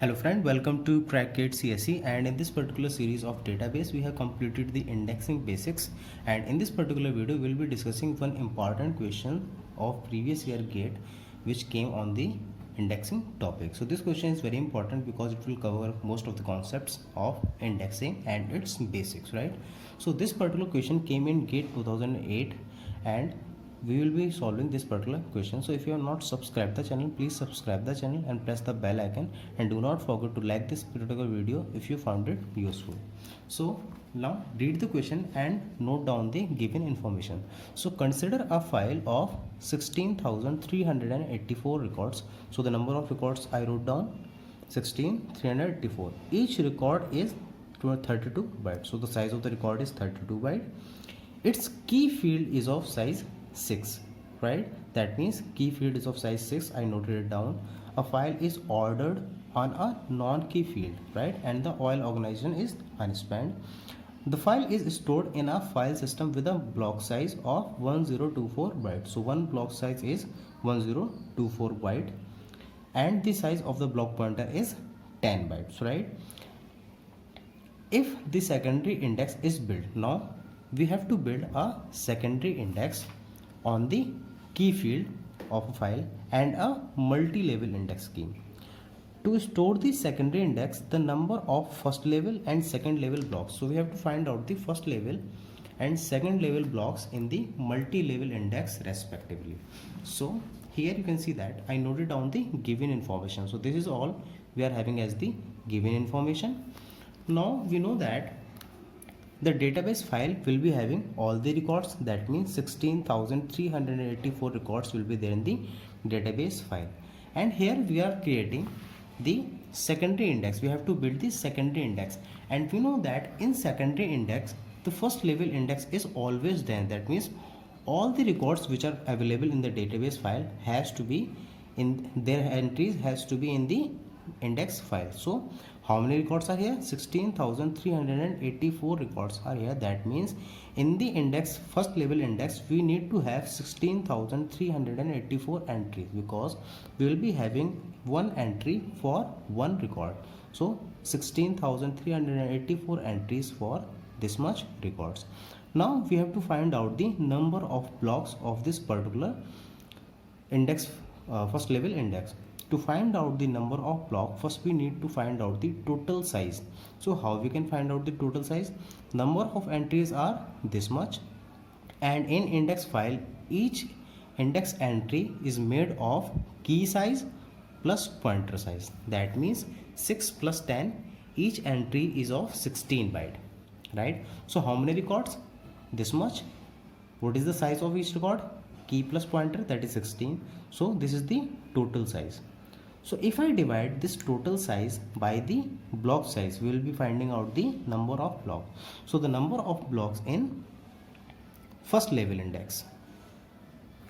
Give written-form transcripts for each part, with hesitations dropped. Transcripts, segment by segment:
Hello friend, welcome to Crackgate CSE, and in this particular series of database we have completed the indexing basics, and in this particular video we will be discussing one important question of previous year GATE which came on the indexing topic. So this question is very important because it will cover most of the concepts of indexing and its basics, right? So this particular question came in GATE 2008 and we will be solving this particular question. So if you have not subscribed the channel, please subscribe the channel and press the bell icon, and do not forget to like this particular video if you found it useful. So now read the question and note down the given information. So consider a file of 16,384 records. So the number of records I wrote down 16,384. Each record is 32 bytes. So the size of the record is 32 byte. Its key field is of size 6, right? That means key field is of size 6. I noted it down. A file is ordered on a non-key field, right? And the OIL organization is unspanned. The file is stored in a file system with a block size of 1024 bytes. So one block size is 1024 byte, and the size of the block pointer is 10 bytes, right? If the secondary index is built, now we have to build a secondary index on the key field of a file and a multi-level index scheme. To store the secondary index, the number of first level and second level blocks. So we have to find out the first level and second level blocks in the multi-level index respectively. So here you can see that I noted down the given information. So this is all we are having as the given information. Now we know that the database file will be having all the records. That means 16,384 records will be there in the database file. And here we are creating the secondary index. We have to build the secondary index. And we know that in secondary index, the first level index is always there. That means all the records which are available in the database file has to be in their entries has to be in the index file. So how many records are here? 16,384 records are here. That means in the index, first level index, we need to have 16,384 entries, because we will be having one entry for one record. So 16,384 entries for this much records. Now we have to find out the number of blocks of this particular index, first level index. To find out the number of block, first we need to find out the total size. So how we can find out the total size? Number of entries are this much, and in index file each index entry is made of key size plus pointer size. That means 6 plus 10, each entry is of 16 byte, right? So how many records? This much. What is the size of each record? Key plus pointer, that is 16. So this is the total size. So if I divide this total size by the block size, we will be finding out the number of blocks. So the number of blocks in first level index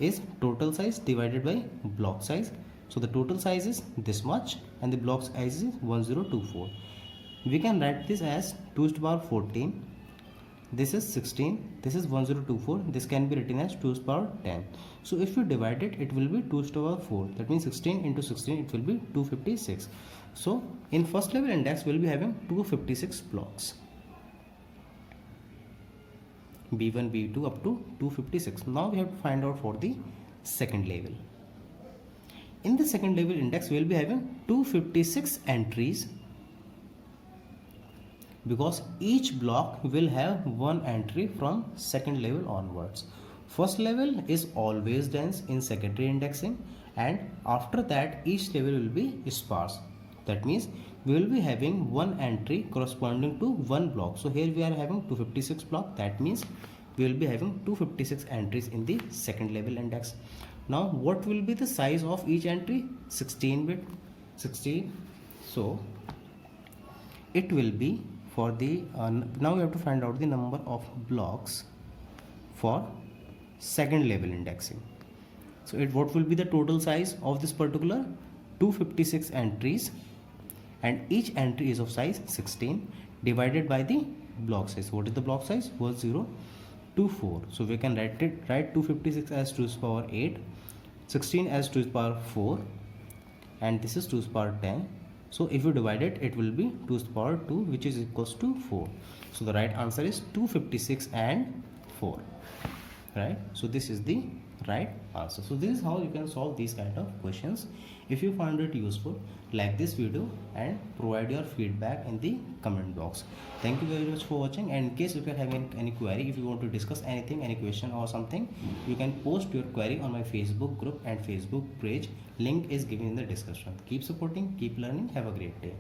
is total size divided by block size. So the total size is this much and the block size is 1024. We can write this as 2 to the power 14. This is 16, this is 1024, this can be written as 2 to the power 10. So if you divide it, it will be 2 to the power 4. That means 16 into 16, it will be 256. So in first level index, we will be having 256 blocks. B1, B2 up to 256. Now we have to find out for the second level. In the second level index, we will be having 256 entries, because each block will have one entry from second level onwards. First level is always dense in secondary indexing, and after that each level will be sparse. That means we will be having one entry corresponding to one block. So here we are having 256 block. That means we will be having 256 entries in the second level index. Now what will be the size of each entry? 16 bit, 16. So it will be for the now we have to find out the number of blocks for second level indexing. So what will be the total size of this particular? 256 entries, and each entry is of size 16 divided by the block size. What is the block size? 1024. So we can write 256 as 2 to the power 8, 16 as 2 to the power 4, and this is 2 to the power 10. So if you divide it, it will be 2 to the power 2, which is equals to 4. So the right answer is 256 and 4, right? So this is the right answer. So this is how you can solve these kind of questions. If you find it useful, like this video and provide your feedback in the comment box. Thank you very much for watching, and in case if you are having any query, if you want to discuss anything, any question or something, you can post your query on my Facebook group and Facebook page. Link is given in the description. Keep supporting, keep learning. Have a great day.